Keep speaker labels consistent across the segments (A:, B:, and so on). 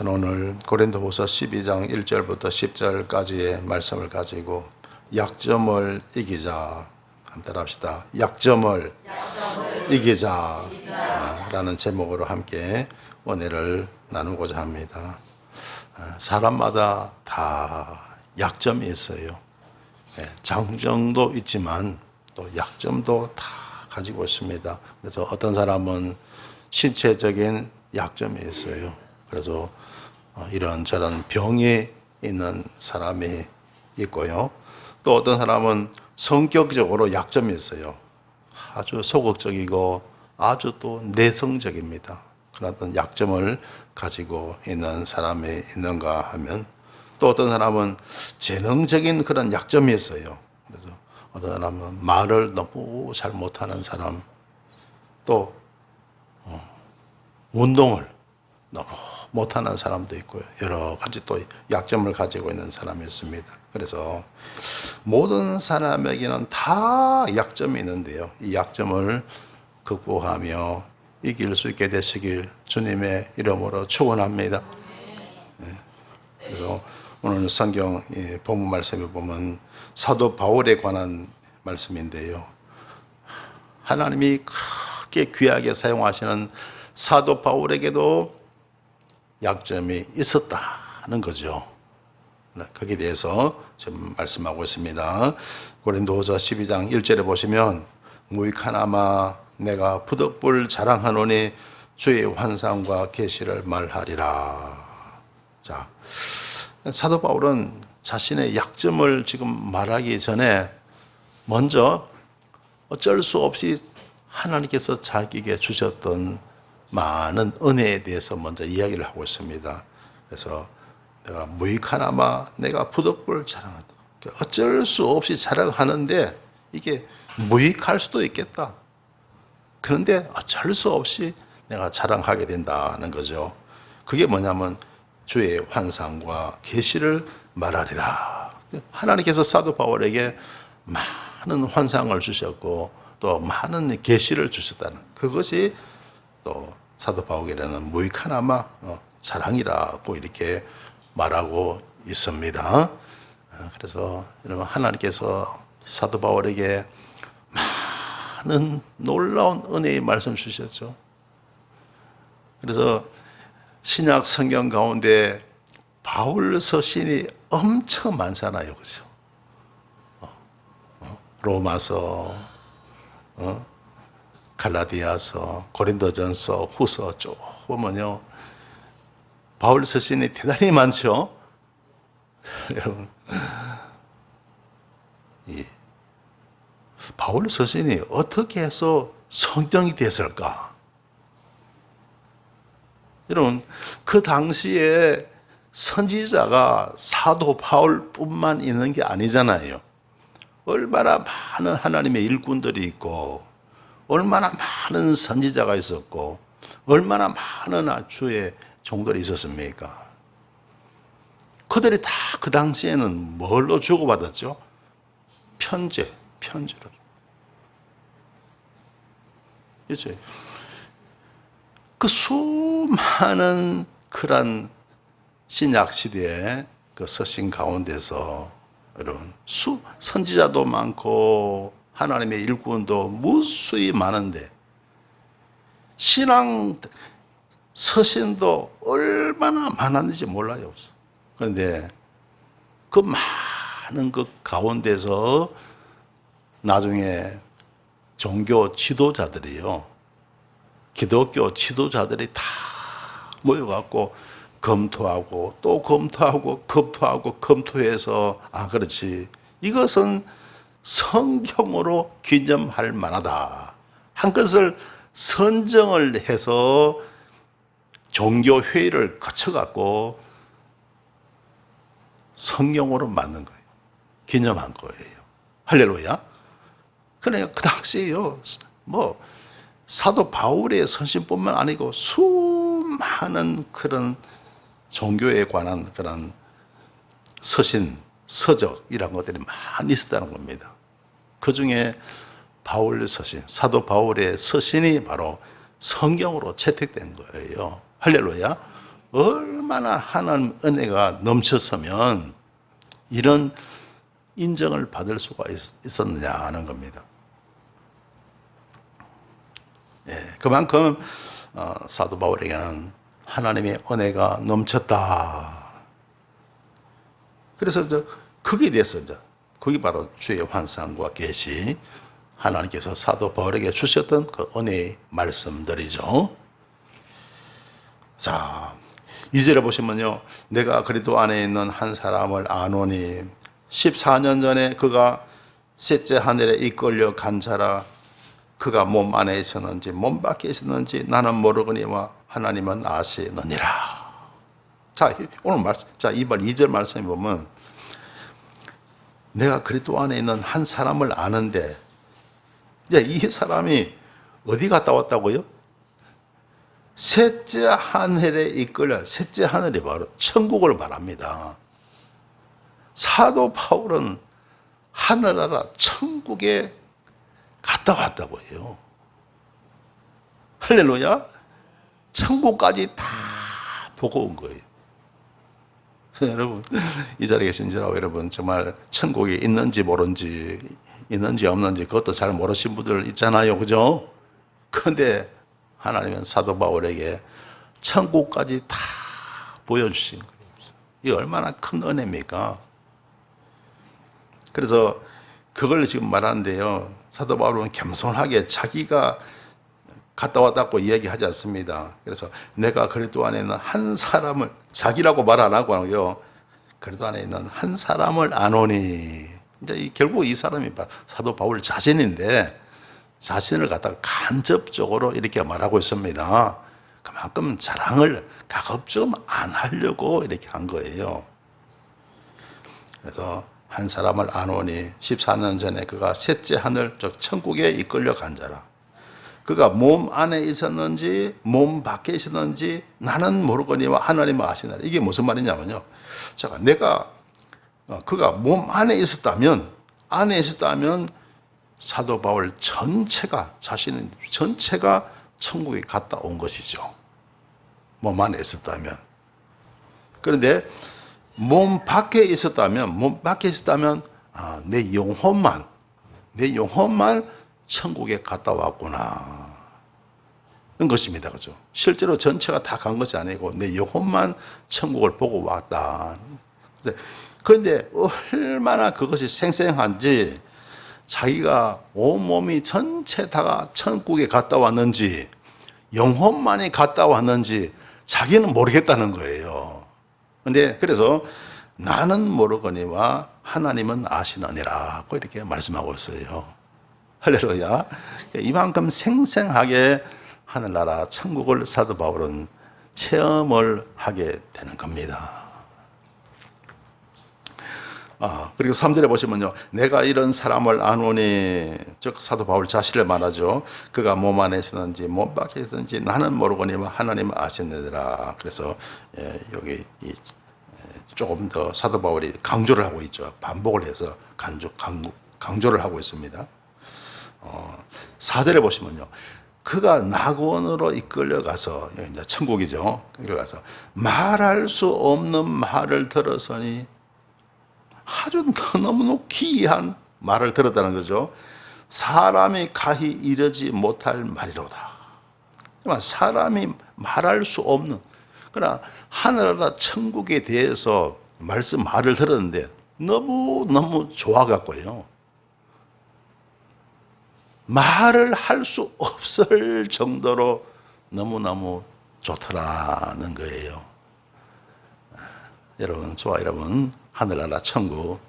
A: 오늘 고린도후서 12장 1절부터 10절까지의 말씀을 가지고 약점을 이기자, 함께 합시다. 약점을 이기자 라는 제목으로 함께 은혜를 나누고자 합니다. 사람마다 다 약점이 있어요. 장점도 있지만 또 약점도 다 가지고 있습니다. 그래서 어떤 사람은 신체적인 약점이 있어요. 그래서 이런저런 병이 있는 사람이 있고요. 또 어떤 사람은 성격적으로 약점이 있어요. 아주 소극적이고 아주 또 내성적입니다. 그런 어떤 약점을 가지고 있는 사람이 있는가 하면, 또 어떤 사람은 재능적인 그런 약점이 있어요. 그래서 어떤 사람은 말을 너무 잘 못하는 사람, 또 운동을 너무 못하는 사람도 있고요. 여러 가지 또 약점을 가지고 있는 사람이 있습니다. 그래서 모든 사람에게는 다 약점이 있는데요. 이 약점을 극복하며 이길 수 있게 되시길 주님의 이름으로 축원합니다. 그래서 오늘 성경 본문 말씀에 보면 사도 바울에 관한 말씀인데요. 하나님이 그렇게 귀하게 사용하시는 사도 바울에게도 약점이 있었다는 거죠. 거기에 대해서 지금 말씀하고 있습니다. 고린도후서 12장 1절에 보시면 무익하나마 내가 부득불 자랑하노니 주의 환상과 계시를 말하리라. 자, 사도 바울은 자신의 약점을 지금 말하기 전에 먼저 어쩔 수 없이 하나님께서 자기에게 주셨던 많은 은혜에 대해서 먼저 이야기를 하고 있습니다. 그래서 내가 무익하나마 내가 부득불 자랑한다. 어쩔 수 없이 자랑하는데 이게 무익할 수도 있겠다. 그런데 어쩔 수 없이 내가 자랑하게 된다는 거죠. 그게 뭐냐면 주의 환상과 계시를 말하리라. 하나님께서 사도 바울에게 많은 환상을 주셨고 또 많은 계시를 주셨다는, 그것이 또 사도 바울에게는 무익하나마 자랑이라고 이렇게 말하고 있습니다. 그래서 여러분, 하나님께서 사도 바울에게 많은 놀라운 은혜의 말씀 주셨죠. 그래서 신약 성경 가운데 바울 서신이 엄청 많잖아요, 그렇죠? 로마서, 갈라디아서, 고린도전서, 후서 쭉 보면요, 바울 서신이 대단히 많죠. 여러분, 이 바울 서신이 어떻게 해서 성경이 됐을까? 여러분, 그 당시에 선지자가 사도 바울뿐만 있는 게 아니잖아요. 얼마나 많은 하나님의 일꾼들이 있고, 얼마나 많은 선지자가 있었고, 얼마나 많은 주의 종들이 있었습니까? 그들이 다 그 당시에는 뭘로 주고받았죠? 편지로. 그렇죠? 그 수많은 그런 신약 시대의 그 서신 가운데서 여러분, 선지자도 많고 하나님의 일꾼도 무수히 많은데 신앙 서신도 얼마나 많았는지 몰라요. 그런데 그 많은 그 가운데서 나중에 종교 지도자들이요, 기독교 지도자들이 다 모여갖고 검토하고 또 검토해서 그렇지, 이것은 성경으로 기념할 만하다 한 것을 선정을 해서 종교회의를 거쳐갖고 성경으로 만든 거예요. 기념한 거예요. 할렐루야. 그러니까 그 당시에요, 사도 바울의 서신뿐만 아니고 수많은 그런 종교에 관한 그런 서신, 서적 이런 것들이 많이 있었다는 겁니다. 그 중에 바울의 서신, 사도 바울의 서신이 바로 성경으로 채택된 거예요. 할렐루야. 얼마나 얼마나 하나님 은혜가 넘쳐서면 이런 인정을 받을 수가 있었느냐 하는 겁니다. 예, 그만큼 사도 바울에게는 하나님의 은혜가 넘쳤다. 그래서 거기에 대해서 그게 바로 주의 환상과 계시, 하나님께서 사도 바울에게 주셨던 그 은혜의 말씀들이죠. 자, 2절에 보시면요, 내가 그리스도 안에 있는 한 사람을 아노니 14년 전에 그가 셋째 하늘에 이끌려 간 자라. 그가 몸 안에 있었는지 몸 밖에 있었는지 나는 모르거니와 하나님은 아시느니라. 자, 오늘 말씀, 자, 2절 말씀에 보면 내가 그리스도 안에 있는 한 사람을 아는데, 이제 이 사람이 어디 갔다 왔다고요? 셋째 하늘에 이끌려. 셋째 하늘이 바로 천국을 말합니다. 사도 바울은 하늘나라 천국에 갔다 왔다고 해요. 할렐루야. 천국까지 다 보고 온 거예요. 여러분, 이 자리에 계신 저라고 여러분, 정말 천국에 있는지 모른지, 있는지 없는지 그것도 잘 모르신 분들 있잖아요. 그죠? 그런데 하나님은 사도 바울에게 천국까지 다 보여주신 거예요. 이게 얼마나 큰 은혜입니까? 그래서 그걸 지금 말하는데요, 사도 바울은 겸손하게 자기가 갔다 왔다고 이야기하지 않습니다. 그래서 내가 그리스도 안에 있는 한 사람을, 자기라고 말 안 하고 하고요, 그리스도 안에 있는 한 사람을 아노니. 이제 결국 이 사람이 사도 바울 자신인데 자신을 갖다가 간접적으로 이렇게 말하고 있습니다. 그만큼 자랑을 가급적 안 하려고 이렇게 한 거예요. 그래서 한 사람을 아노니 14년 전에 그가 셋째 하늘, 즉 천국에 이끌려 간 자라. 그가 몸 안에 있었는지 몸 밖에 있었는지 나는 모르거니와 하나님은 아시나라. 이게 무슨 말이냐면요, 제가 그가 몸 안에 있었다면 사도 바울 전체가, 자신은 전체가 천국에 갔다 온 것이죠. 몸 안에 있었다면. 그런데 몸 밖에 있었다면 내 영혼만 천국에 갔다 왔구나 는 것입니다. 그죠? 실제로 전체가 다 간 것이 아니고 내 영혼만 천국을 보고 왔다. 그런데 얼마나 그것이 생생한지, 자기가 온몸이 전체 다가 천국에 갔다 왔는지 영혼만이 갔다 왔는지 자기는 모르겠다는 거예요. 근데 그래서 나는 모르거니와 하나님은 아시느니라고 이렇게 말씀하고 있어요. 할렐루야. 이만큼 생생하게 하늘나라 천국을 사도 바울은 체험을 하게 되는 겁니다. 그리고 3절에 보시면요, 내가 이런 사람을 아노니, 즉 사도 바울 자신을 말하죠. 그가 몸 안에 있었는지 몸 밖에 있었는지 나는 모르거니와 하나님은 아시느니라. 그래서 여기 조금 더 사도 바울이 강조를 하고 있죠. 반복을 해서 강조를 하고 있습니다. 4절에 보시면요, 그가 낙원으로 이끌려가서, 이제 천국이죠. 이끌려가서 말할 수 없는 말을 들었으니, 아주 너무너무 기이한 말을 들었다는 거죠. 사람이 가히 이르지 못할 말이로다. 사람이 말할 수 없는, 그러나 하늘나라 천국에 대해서 말을 들었는데 너무너무 좋아갖고요, 말을 할 수 없을 정도로 너무너무 좋더라는 거예요. 여러분, 저와 여러분, 하늘나라 천국,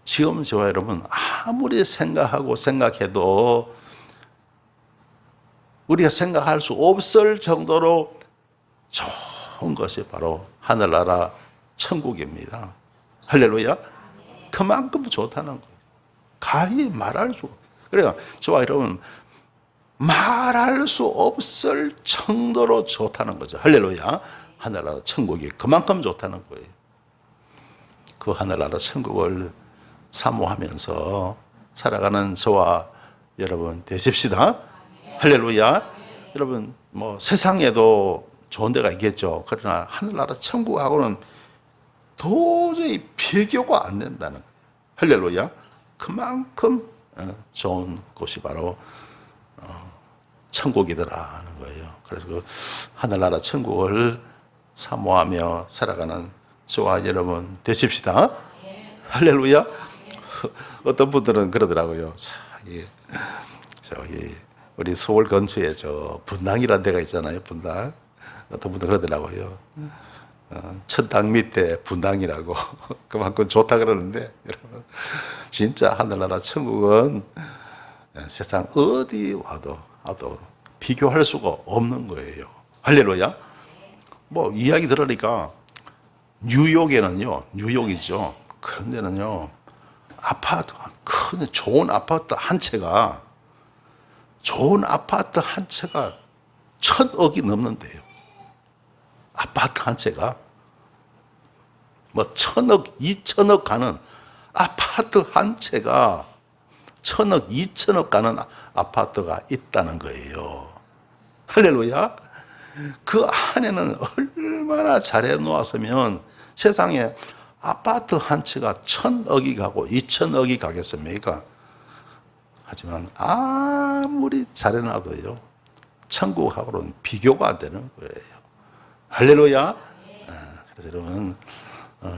A: 지금 저와 여러분 아무리 생각해도 우리가 생각할 수 없을 정도로 좋은 것이 바로 하늘나라 천국입니다. 할렐루야. 그만큼 좋다는 거예요. 가히 말할 수, 그래요. 저와 여러분 말할 수 없을 정도로 좋다는 거죠. 할렐루야. 하늘나라 천국이 그만큼 좋다는 거예요. 그 하늘나라 천국을 사모하면서 살아가는 저와 여러분 되십시다. 할렐루야. 여러분, 세상에도 좋은 데가 있겠죠. 그러나 하늘나라 천국하고는 도저히 비교가 안 된다는 거예요. 할렐루야. 그만큼 좋은 곳이 바로 천국이더라 하는 거예요. 그래서 그 하늘나라 천국을 사모하며 살아가는 저와 여러분 되십시다. 할렐루야. 어떤 분들은 그러더라고요. 저기 우리 서울 근처에 저 분당이라는 데가 있잖아요. 분당. 어떤 분들 그러더라고요. 천당 밑에 분당이라고. 그만큼 좋다 그러는데 여러분 진짜 하늘나라 천국은 세상 어디 와도 비교할 수가 없는 거예요. 할렐루야. 뭐 이야기 들으니까 뉴욕에는요, 뉴욕이죠. 그런 데는요, 아파트가 큰 좋은 아파트 한 채가 1,000억이 넘는데요. 아파트 한 채가 뭐 1,000억, 2,000억 가는 아파트 한 채가 1,000억, 2,000억 가는 아파트가 있다는 거예요. 할렐루야. 그 안에는 얼마나 잘해 놓았으면 세상에 아파트 한 채가 1,000억이 가고 2,000억이 가겠습니까? 하지만 아무리 잘해 놔도요, 천국하고는 비교가 안 되는 거예요. 할렐루야. 그래서 여러분,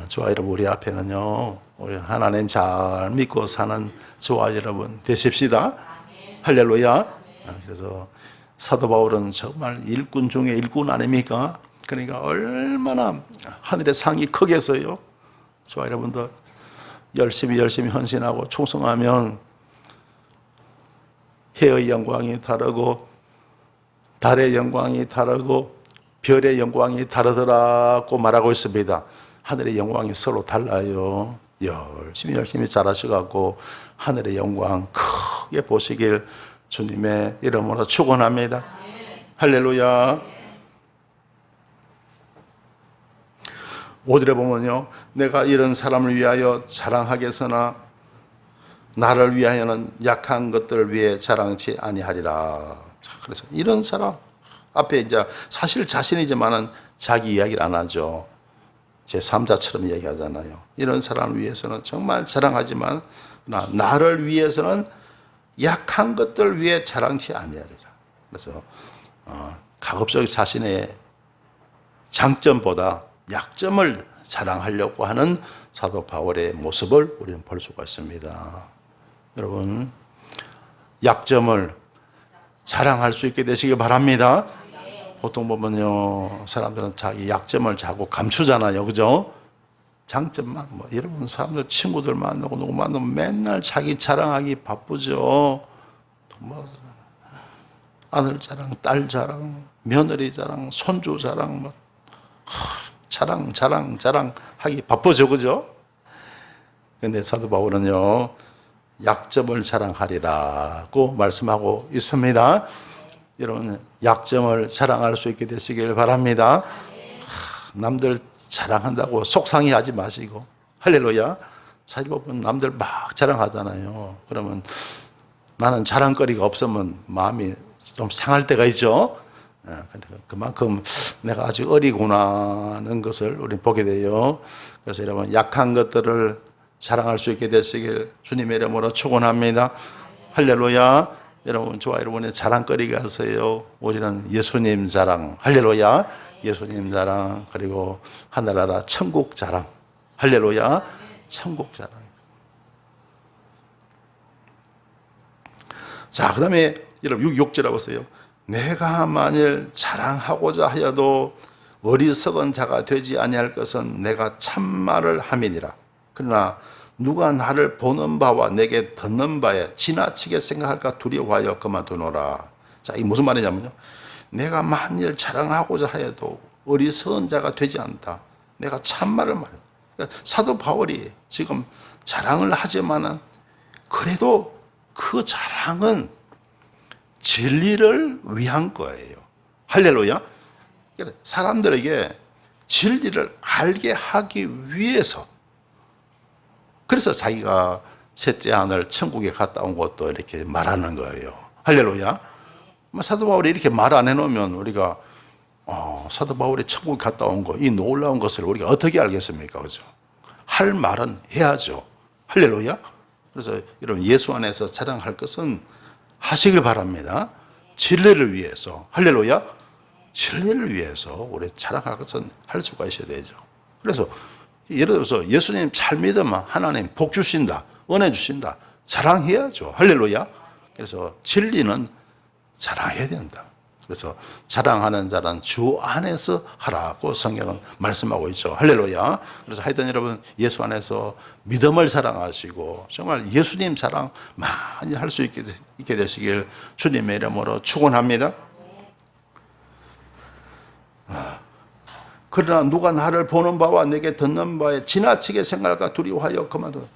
A: 저와 여러분 우리 앞에는요, 우리 하나님 잘 믿고 사는 저와 여러분 되십시다. 할렐루야. 그래서 사도 바울은 정말 일꾼 중에 일꾼 아닙니까? 그러니까 얼마나 하늘의 상이 크겠어요. 저와 여러분도 열심히 헌신하고 충성하면 해의 영광이 다르고 달의 영광이 다르고 별의 영광이 다르더라고 말하고 있습니다. 하늘의 영광이 서로 달라요. 열심히 잘하셔갖고 하늘의 영광 크게 보시길 주님의 이름으로 축원합니다. 할렐루야. 5절에 보면요, 내가 이런 사람을 위하여 자랑하겠으나 나를 위하여는 약한 것들을 위해 자랑치 아니하리라. 그래서 이런 사람 앞에 이제 사실 자신이지만은 자기 이야기를 안 하죠. 제 3자처럼 얘기하잖아요. 이런 사람을 위해서는 정말 자랑하지만 나를 위해서는 약한 것들 위해 자랑치 아니하리라. 그래서 가급적 자신의 장점보다 약점을 자랑하려고 하는 사도 바울의 모습을 우리는 볼 수가 있습니다. 여러분, 약점을 자랑할 수 있게 되시길 바랍니다. 보통 보면요, 사람들은 자기 약점을 자꾸 감추잖아요. 그죠? 장점만, 여러분, 사람들 친구들 만나고 누구 만나면 맨날 자기 자랑하기 바쁘죠. 아들 자랑, 딸 자랑, 며느리 자랑, 손주 자랑, 자랑 하기 바쁘죠. 그죠? 근데 사도 바울은요, 약점을 자랑하리라고 말씀하고 있습니다. 여러분, 약점을 자랑할 수 있게 되시길 바랍니다. 남들 자랑한다고 속상해 하지 마시고, 할렐루야. 사실 보면 남들 막 자랑하잖아요. 그러면 나는 자랑거리가 없으면 마음이 좀 상할 때가 있죠. 근데 그만큼 내가 아직 어리구나 하는 것을 우리 보게 돼요. 그래서 여러분, 약한 것들을 자랑할 수 있게 되시길 주님의 이름으로 축원합니다. 할렐루야. 여러분, 저와 여러분의 자랑거리가 있어요. 우리는 예수님 자랑, 할렐루야. 예수님 자랑, 그리고 하늘나라 천국 자랑, 할렐루야. 천국 자랑. 자, 그 다음에 여러분 6절에 보세요. 내가 만일 자랑하고자 하여도 어리석은 자가 되지 아니할 것은 내가 참말을 함이니라. 그러나 누가 나를 보는 바와 내게 듣는 바에 지나치게 생각할까 두려워하여 그만두노라. 자, 이게 무슨 말이냐면요, 내가 만일 자랑하고자 하여도 어리석은 자가 되지 않다. 내가 참말을 말한다. 그러니까 사도 바울이 지금 자랑을 하지만은 그래도 그 자랑은 진리를 위한 거예요. 할렐루야. 사람들에게 진리를 알게 하기 위해서, 그래서 자기가 셋째 아들 천국에 갔다 온 것도 이렇게 말하는 거예요. 할렐루야. 사도 바울이 이렇게 말 안 해놓으면 우리가 사도 바울이 천국 갔다 온 거, 이 놀라운 것을 우리가 어떻게 알겠습니까? 그죠? 할 말은 해야죠. 할렐루야. 그래서 여러분 예수 안에서 자랑할 것은 하시길 바랍니다. 진리를 위해서. 할렐루야. 진리를 위해서 우리 자랑할 것은 할 수가 있어야 되죠. 그래서 예를 들어서 예수님 잘 믿으면 하나님 복 주신다, 은혜 주신다, 자랑해야죠. 할렐루야. 그래서 진리는 자랑해야 된다. 그래서 자랑하는 자는 주 안에서 하라고 성경은 말씀하고 있죠. 할렐루야. 그래서 하여튼 여러분 예수 안에서 믿음을 자랑하시고 정말 예수님 자랑 많이 할 수 있게 되시길 주님의 이름으로 축원합니다. 그러나 누가 나를 보는 바와 내게 듣는 바에 지나치게 생각할까 두려워하여 그만둬.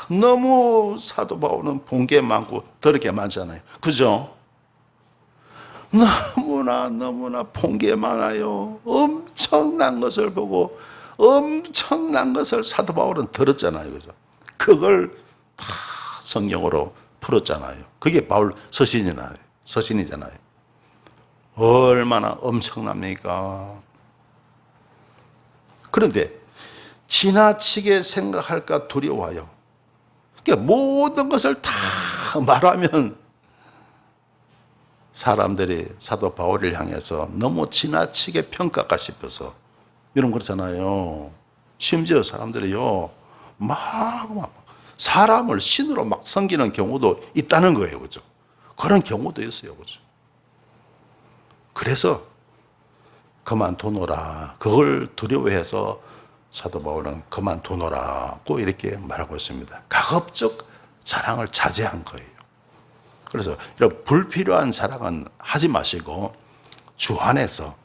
A: 너무 사도 바울은 본 게 많고 들을 게 많잖아요. 그죠? 너무나 본 게 많아요. 엄청난 것을 보고 엄청난 것을 사도 바울은 들었잖아요. 그죠? 그걸 다 성경으로 풀었잖아요. 그게 바울 서신이잖아요. 얼마나 엄청납니까? 그런데 지나치게 생각할까 두려워하여. 그러니까 모든 것을 다 말하면 사람들이 사도 바울을 향해서 너무 지나치게 평가할까 싶어서 이런 그렇잖아요. 심지어 사람들이요 막 사람을 신으로 막 섬기는 경우도 있다는 거예요. 그죠? 그런 경우도 있어요. 그죠? 그래서 그만두노라. 그걸 두려워해서 사도 바울은 그만두노라고 이렇게 말하고 있습니다. 가급적 자랑을 자제한 거예요. 그래서 여러분 불필요한 자랑은 하지 마시고 주 안에서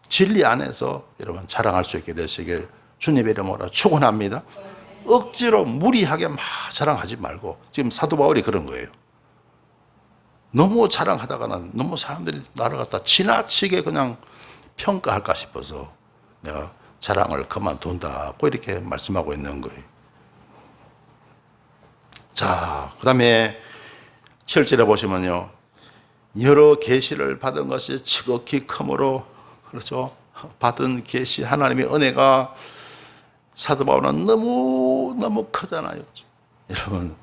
A: 진리 안에서 여러분 자랑할 수 있게 되시길 주님의 이름으로 축원합니다. 억지로 무리하게 막 자랑하지 말고 지금 사도 바울이 그런 거예요. 너무 자랑하다가는 너무 사람들이 나를 갖다 지나치게 그냥 평가할까 싶어서 내가 자랑을 그만둔다고 이렇게 말씀하고 있는 거예요. 자, 그 다음에 7절에 보시면요. 여러 계시를 받은 것이 지극히 크므로 그렇죠. 받은 계시 하나님의 은혜가 사도 바울은 너무 크잖아요. 여러분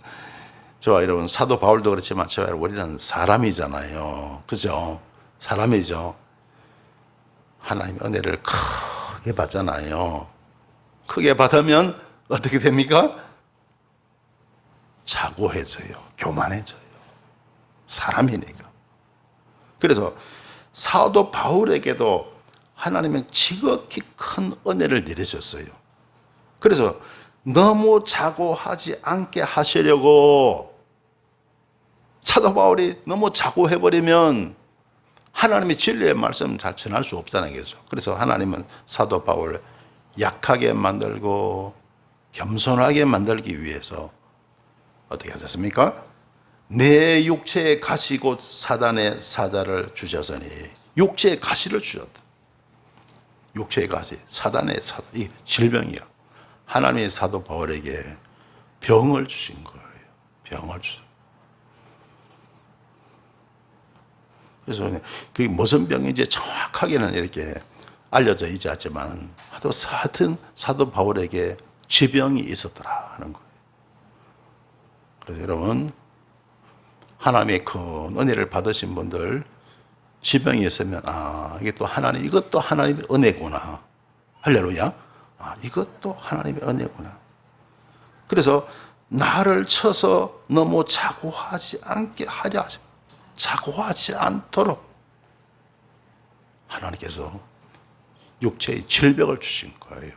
A: 저와 여러분 사도 바울도 그렇지만 저와 우리는 사람이잖아요. 그죠? 사람이죠. 하나님의 은혜를 크게 받잖아요. 크게 받으면 어떻게 됩니까? 자고해져요. 교만해져요. 사람이니까. 그래서 사도 바울에게도 하나님은 지극히 큰 은혜를 내리셨어요. 그래서 너무 자고하지 않게 하시려고 사도 바울이 너무 자고해버리면 하나님의 진리의 말씀 잘 전할 수 없다는 거죠. 그래서 하나님은 사도 바울을 약하게 만들고 겸손하게 만들기 위해서 어떻게 하셨습니까? 내 육체의 가시 곧 사단의 사자를 주셨으니 육체의 가시를 주셨다. 육체의 가시, 사단의 사자, 이 질병이야. 하나님의 사도 바울에게 병을 주신 거예요. 병을 주신. 그래서 그게 무슨 병인지 정확하게는 이렇게 알려져 있지 않지만 하여튼 사도 바울에게 지병이 있었더라 하는 거예요. 그래서 여러분 하나님의 큰 은혜를 받으신 분들 지병이 있으면 이게 또 하나님 이것도 하나님의 은혜구나. 할렐루야. 이것도 하나님의 은혜구나. 그래서 나를 쳐서 너무 자고하지 않게 하려 하십니다. 자고하지 않도록 하나님께서 육체의 질병을 주신 거예요.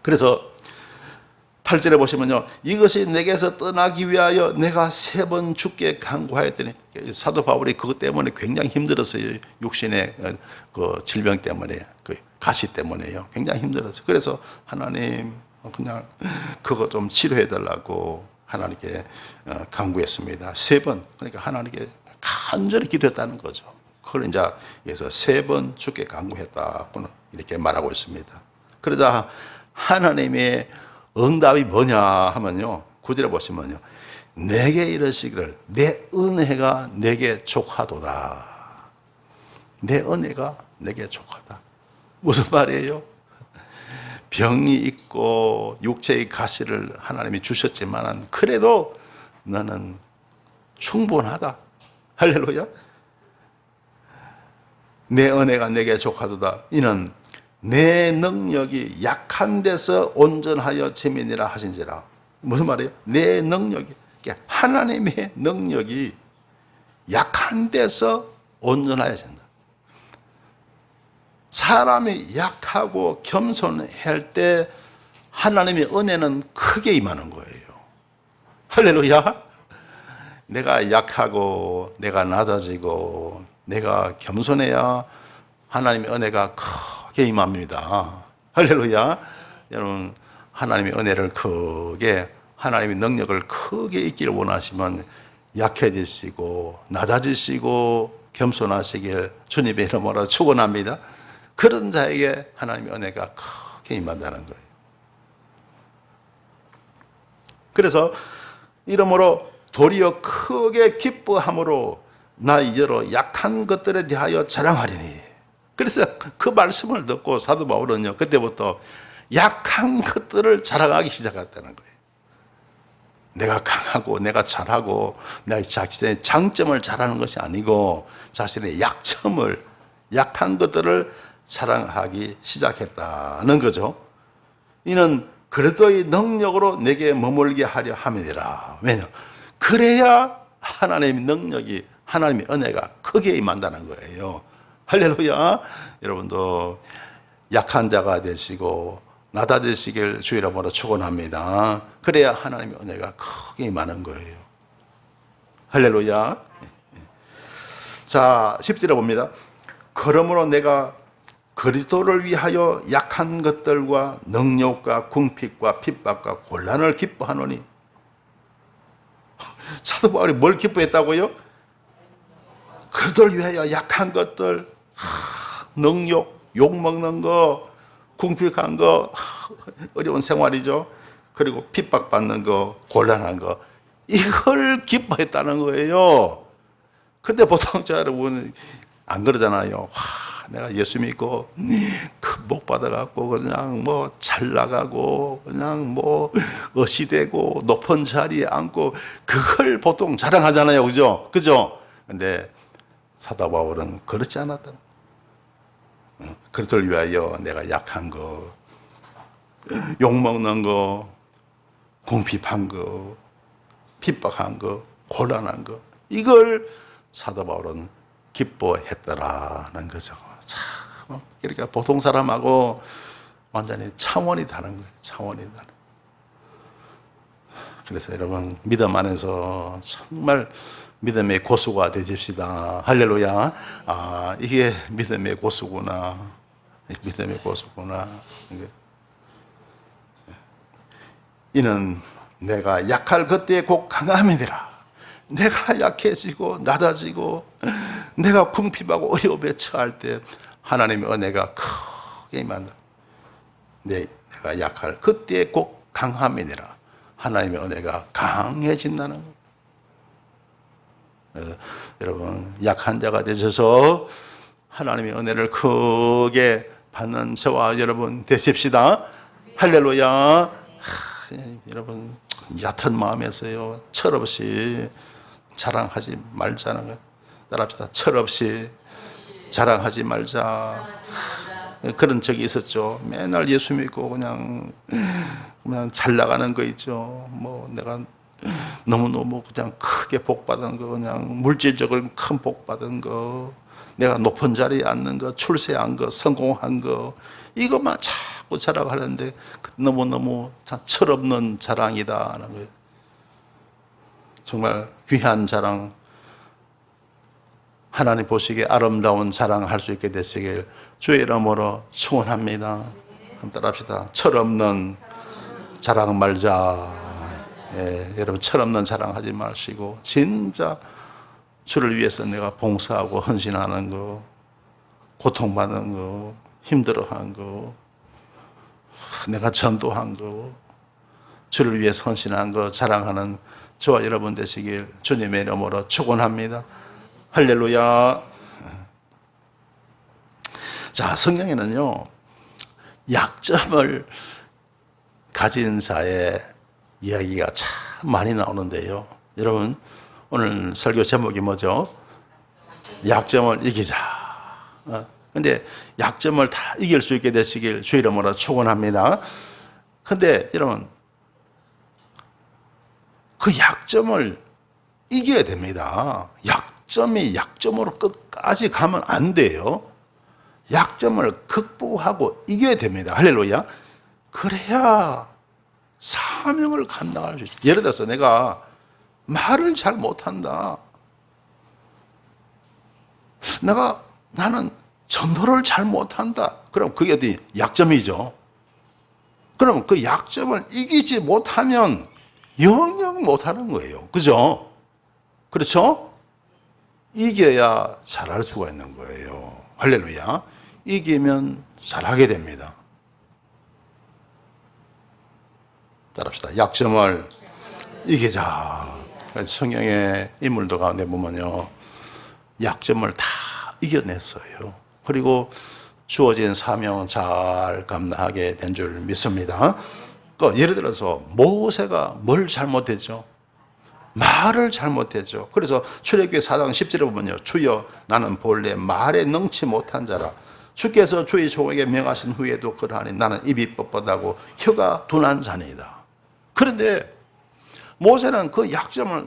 A: 그래서 8절에 보시면요. 이것이 내게서 떠나기 위하여 내가 3번 죽게 간구하였더니 사도 바울이 그것 때문에 굉장히 힘들었어요. 육신의 그 질병 때문에 그 가시 때문에요. 굉장히 힘들었어요. 그래서 하나님 그냥 그거 좀 치료해 달라고 하나님께 간구했습니다. 3번. 그러니까 하나님께 간절히 기도했다는 거죠. 그걸 이제 여기서 3번 죽게 간구했다고는 이렇게 말하고 있습니다. 그러자 하나님의 응답이 뭐냐 하면요. 9절에 보시면요. 내게 이르시기를 내 은혜가 내게 족하도다. 내 은혜가 내게 족하다. 무슨 말이에요? 병이 있고 육체의 가시를 하나님이 주셨지만 그래도 너는 충분하다. 할렐루야. 내 은혜가 내게 족하도다. 이는 내 능력이 약한 데서 온전하여 재민이라 하신지라. 무슨 말이에요? 내 능력이, 하나님의 능력이 약한 데서 온전하여 된다. 사람이 약하고 겸손할 때 하나님의 은혜는 크게 임하는 거예요. 할렐루야. 내가 약하고 내가 낮아지고 내가 겸손해야 하나님의 은혜가 크게 임합니다. 할렐루야. 여러분, 하나님의 은혜를 크게, 하나님의 능력을 크게 있기를 원하시면 약해지시고 낮아지시고 겸손하시길 주님의 이름으로 축원합니다. 그런 자에게 하나님의 은혜가 크게 임한다는 거예요. 그래서 이러므로 도리어 크게 기뻐함으로 나 이제로 약한 것들에 대하여 자랑하리니. 그래서 그 말씀을 듣고 사도 바울은요, 그때부터 약한 것들을 자랑하기 시작했다는 거예요. 내가 강하고 내가 잘하고 내가 자신의 장점을 자랑하는 것이 아니고 자신의 약점을, 약한 것들을 자랑하기 시작했다는 거죠. 이는 그리스도의 능력으로 내게 머물게 하려 함이니라. 왜냐? 그래야 하나님의 능력이, 하나님의 은혜가 크게 임한다는 거예요. 할렐루야. 여러분도 약한 자가 되시고 낮아지시길 주 이름으로 축원합니다. 그래야 하나님의 은혜가 크게 임하는 거예요. 할렐루야. 자, 10절에 봅니다. 그러므로 내가 그리스도를 위하여 약한 것들과 능력과 궁핍과 핍박과 곤란을 기뻐하노니. 사도 바울이 뭘 기뻐했다고요? 그리스도를 위하여 약한 것들, 능력, 욕먹는 거, 궁핍한 거, 어려운 생활이죠. 그리고 핍박받는 거, 곤란한 거, 이걸 기뻐했다는 거예요. 근데 보통 저 여러분 안 그러잖아요. 내가 예수 믿고 그 복 받아갖고 그냥 뭐 잘 나가고 그냥 뭐 어시되고 높은 자리에 앉고 그걸 보통 자랑하잖아요. 그죠? 그죠? 근데 사도 바울은 그렇지 않았다. 그리스도를 위하여 내가 약한 거, 욕먹는 거, 궁핍한 거, 핍박한 거, 곤란한 거, 이걸 사도 바울은 기뻐했더라는 거죠. 참, 이렇게 보통 사람하고 완전히 차원이 다른 거예요. 차원이 다른. 그래서 여러분, 믿음 안에서 정말 믿음의 고수가 되십시다. 할렐루야. 아, 이게 믿음의 고수구나. 믿음의 고수구나. 이는 내가 약할 그때에 곧 강함이니라. 내가 약해지고 낮아지고 내가 궁핍하고 어려움에 처할 때 하나님의 은혜가 크게 임한다. 내가 약할 그때에 곧 강함이니라. 하나님의 은혜가 강해진다는 것. 그래서 여러분, 약한 자가 되셔서 하나님의 은혜를 크게 받는 저와 여러분 되십시다. 할렐루야. 여러분, 얕은 마음에서요, 철없이 자랑하지 말자는 것. 따라합시다. 철없이 자랑하지 말자. 그런 적이 있었죠. 맨날 예수 믿고 그냥 잘 나가는 거 있죠. 뭐 내가 너무너무 그냥 크게 복 받은 거, 그냥 물질적으로 큰 복 받은 거, 내가 높은 자리에 앉는 거, 출세한 거, 성공한 거, 이것만 자꾸 자랑하는데 너무너무 철없는 자랑이다 하는 거예요. 정말 귀한 자랑, 하나님 보시기에 아름다운 자랑할 수 있게 되시길 주의 이름으로 축원합니다. 한번 따라합시다. 철없는 자랑 말자. 예, 여러분, 철없는 자랑하지 마시고 진짜 주를 위해서 내가 봉사하고 헌신하는 거, 고통받는 거, 힘들어한 거, 내가 전도한 거, 주를 위해서 헌신한 거 자랑하는 저와 여러분 되시길 주님의 이름으로 축원합니다. 할렐루야. 자, 성경에는요, 약점을 가진 자의 이야기가 참 많이 나오는데요. 여러분, 오늘 설교 제목이 뭐죠? 약점을 이기자. 근데 약점을 다 이길 수 있게 되시길 주 이름으로 축원합니다. 근데 여러분, 그 약점을 이겨야 됩니다. 약점이 약점으로 끝까지 가면 안 돼요. 약점을 극복하고 이겨야 됩니다. 할렐루야. 그래야 사명을 감당할 수 있어요. 예를 들어서 내가 말을 잘 못한다. 나는 전도를 잘 못한다. 그럼 그게 어디 약점이죠. 그럼 그 약점을 이기지 못하면 영영 못하는 거예요. 그죠? 그렇죠? 이겨야 잘할 수가 있는 거예요. 할렐루야. 이기면 잘하게 됩니다. 따라합시다. 약점을 이기자. 성경의 인물들 가운데 보면요, 약점을 다 이겨냈어요. 그리고 주어진 사명은 잘 감당하게 된 줄 믿습니다. 예를 들어서 모세가 뭘 잘못했죠? 말을 잘못했죠. 그래서 출애굽기 4장 10절에 보면요, 주여 나는 본래 말에 능치 못한 자라. 주께서 주의 종에게 명하신 후에도 그러하니 나는 입이 뻣뻣하고 혀가 둔한 자니이다. 그런데 모세는 그 약점을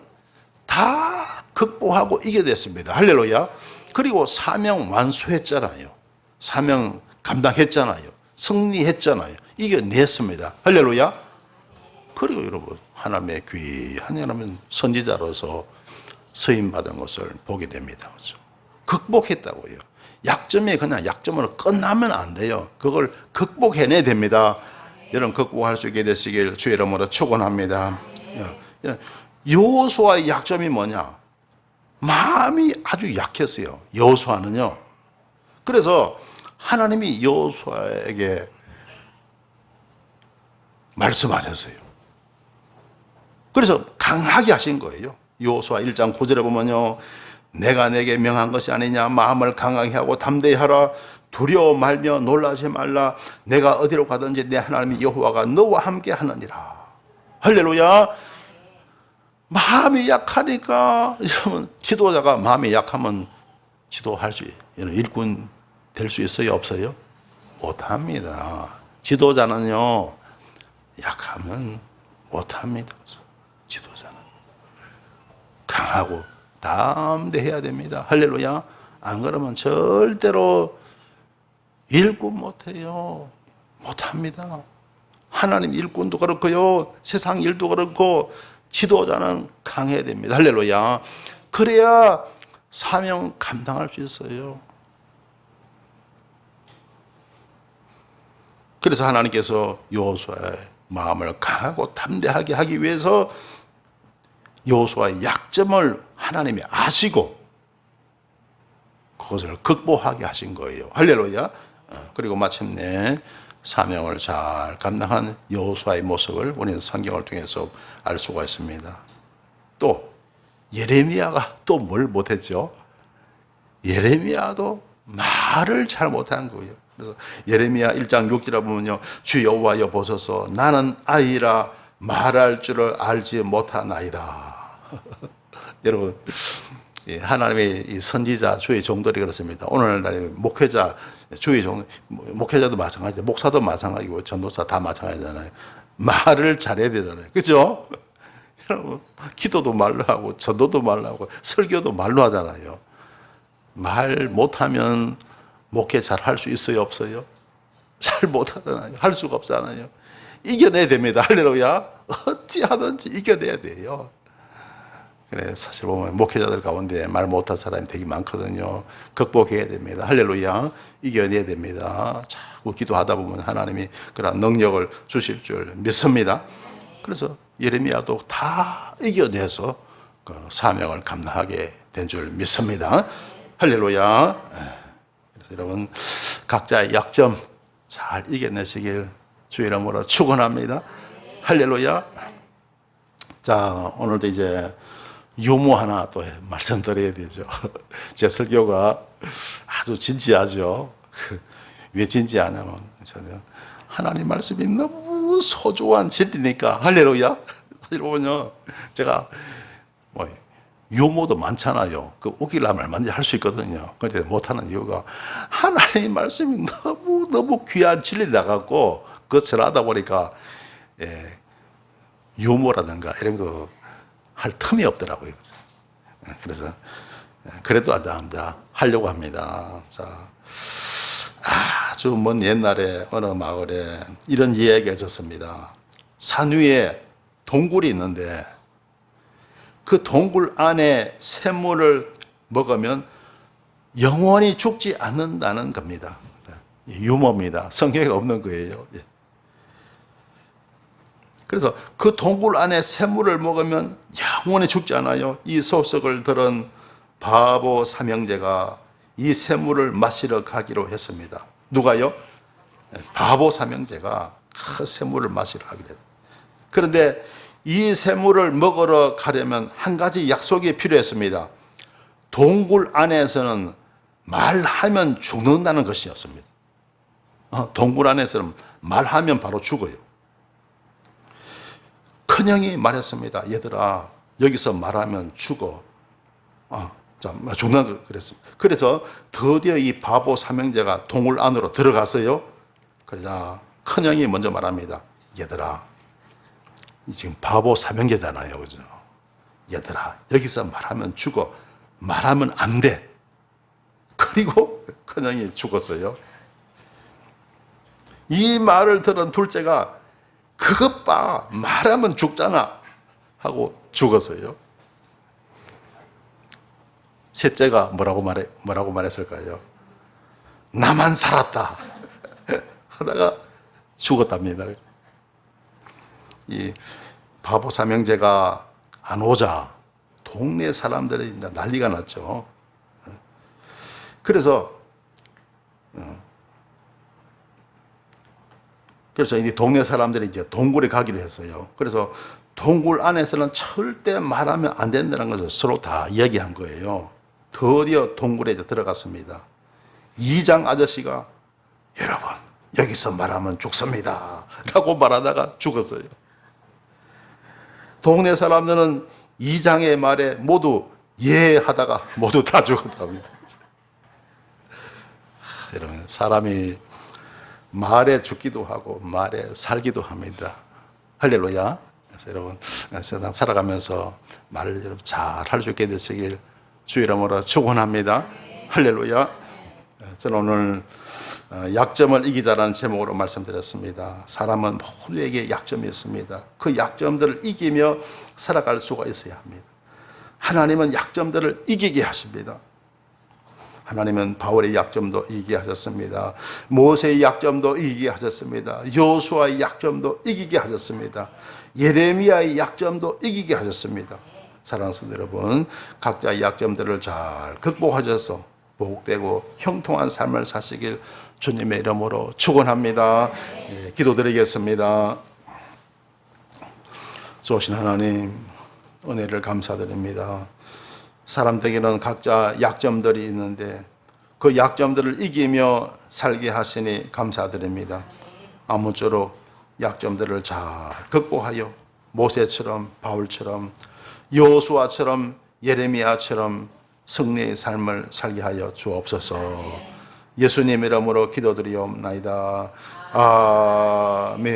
A: 다 극복하고 이겨냈습니다. 할렐루야. 그리고 사명 완수했잖아요. 사명 감당했잖아요. 승리했잖아요. 이겨냈습니다. 할렐루야. 그리고 여러분, 하나님의 귀한 여러분 선지자로서 서임받은 것을 보게 됩니다. 그렇죠? 극복했다고요. 약점이 그냥 약점으로 끝나면 안 돼요. 그걸 극복해내야 됩니다. 여러분, 극복할 수 있게 되시길 주의 이름으로 축원합니다. 여호수아의 약점이 뭐냐? 마음이 아주 약했어요. 여호수아는요. 그래서 하나님이 여호수아에게 말씀하셨어요. 그래서 강하게 하신 거예요. 여호수아 1장 9절에 보면요, 내가 내게 명한 것이 아니냐, 마음을 강하게 하고 담대히 하라. 두려워 말며 놀라지 말라. 내가 어디로 가든지 내 하나님 여호와가 너와 함께 하느니라. 할렐루야. 마음이 약하니까, 여러분, 지도자가 마음이 약하면 지도할 수, 일꾼 될 수 있어요, 없어요? 못합니다. 지도자는요, 약하면 못합니다. 지도자는 강하고 담대해야 됩니다. 할렐루야. 안 그러면 절대로 일꾼 못해요. 못합니다. 하나님 일꾼도 그렇고요, 세상 일도 그렇고, 지도자는 강해야 됩니다. 할렐루야. 그래야 사명 감당할 수 있어요. 그래서 하나님께서 여호수아의 마음을 강하고 담대하게 하기 위해서 여호수아의 약점을 하나님이 아시고 그것을 극복하게 하신 거예요. 할렐루야. 그리고 마침내 사명을 잘 감당한 여호수아의 모습을 우리는 성경을 통해서 알 수가 있습니다. 또 예레미야가 또 뭘 못했죠? 예레미야도 말을 잘 못한 거예요. 그래서 예레미야 1장 6절에 보면요, 주 여호와여 보소서, 나는 아이라 말할 줄을 알지 못하나이다. 여러분, 하나님의 이 선지자, 주의 종들이 그렇습니다. 오늘날의 목회자, 주의 종, 목회자도 마찬가지고, 목사도 마찬가지고, 전도사 다 마찬가지잖아요. 말을 잘해야 되잖아요. 그죠? 여러분, 기도도 말로 하고, 전도도 말로 하고, 설교도 말로 하잖아요. 말 못하면 목회 잘 할 수 있어요, 없어요? 잘 못하잖아요. 할 수가 없잖아요. 이겨내야 됩니다. 할렐루야. 어찌하든지 이겨내야 돼요. 그래, 사실 보면 목회자들 가운데 말 못한 사람이 되게 많거든요. 극복해야 됩니다. 할렐루야. 이겨내야 됩니다. 자꾸 기도하다 보면 하나님이 그런 능력을 주실 줄 믿습니다. 그래서 예레미야도 다 이겨내서 그 사명을 감당하게 된 줄 믿습니다. 할렐루야. 그래서 여러분, 각자의 약점 잘 이겨내시길 주의 이름으로 축원합니다. 할렐루야. 자, 오늘도 이제 유무 하나 또 말씀드려야 되죠. 제 설교가 아주 진지하죠. 왜 진지하냐면 저는 하나님 말씀이 너무 소중한 진리니까. 할렐루야. 사실 보면요, 제가 뭐 유머도 많잖아요. 그 웃기려면 얼마든지 할 수 있거든요. 그런데 못하는 이유가 하나님 말씀이 너무 귀한 진리라 갖고 그거 전하다 보니까 유머라든가 이런 거 할 틈이 없더라고요. 그래서 그래도 아자 하려고 합니다. 자, 아주 먼 옛날에 어느 마을에 이런 이야기가 있었습니다. 산 위에 동굴이 있는데 그 동굴 안에 샘물을 먹으면 영원히 죽지 않는다는 겁니다. 유머입니다. 성경에 없는 거예요. 그래서 그 동굴 안에 샘물을 먹으면 영원히 죽지 않아요. 이 소식을 들은 바보 삼형제가 이 샘물을 마시러 가기로 했습니다. 누가요? 바보 삼형제가 그 샘물을 마시러 가기로 했습니다. 그런데 이 샘물을 먹으러 가려면 한 가지 약속이 필요했습니다. 동굴 안에서는 말하면 죽는다는 것이었습니다. 동굴 안에서는 말하면 바로 죽어요. 큰형이 말했습니다. 얘들아, 여기서 말하면 죽어. 죽는 거 그랬습니다. 그래서 드디어 이 바보 삼형제가 동굴 안으로 들어갔어요. 그러자 큰형이 먼저 말합니다. 얘들아, 지금 바보 삼형제잖아요. 그죠? 얘들아, 여기서 말하면 죽어. 말하면 안 돼. 그리고 큰형이 죽었어요. 이 말을 들은 둘째가 그것 봐, 말하면 죽잖아 하고 죽었어요. 셋째가 뭐라고 말했을까요? 나만 살았다 하다가 죽었답니다. 이 바보 삼형제가 안 오자 동네 사람들이 난리가 났죠. 그래서 이 동네 사람들이 이제 동굴에 가기로 했어요. 그래서 동굴 안에서는 절대 말하면 안 된다는 것을 서로 다 이야기한 거예요. 드디어 동굴에 들어갔습니다. 이장 아저씨가 여러분, 여기서 말하면 죽습니다 라고 말하다가 죽었어요. 동네 사람들은 이장의 말에 모두 예 하다가 모두 다 죽었답니다. 여러분, 사람이 말에 죽기도 하고 말에 살기도 합니다. 할렐루야. 그래서 여러분, 세상 살아가면서 말을 여러분 잘 할 수 있게 되시길 주 이름으로 축원합니다. 할렐루야. 저는 오늘 약점을 이기자라는 제목으로 말씀드렸습니다. 사람은 모두에게 약점이 있습니다. 그 약점들을 이기며 살아갈 수가 있어야 합니다. 하나님은 약점들을 이기게 하십니다. 하나님은 바울의 약점도 이기게 하셨습니다. 모세의 약점도 이기게 하셨습니다. 여호수아의 약점도 이기게 하셨습니다. 예레미야의 약점도 이기게 하셨습니다. 사랑하는 성도 여러분, 각자의 약점들을 잘 극복하셔서 복되고 형통한 삶을 사시길 주님의 이름으로 축원합니다. 기도드리겠습니다. 좋으신 하나님, 은혜를 감사드립니다. 사람들에게는 각자 약점들이 있는데 그 약점들을 이기며 살게 하시니 감사드립니다. 아무쪼록 약점들을 잘 극복하여 모세처럼, 바울처럼, 여호수아처럼, 예레미야처럼 승리의 삶을 살게 하여 주옵소서. 예수님 이름으로 기도드리옵나이다. 아멘.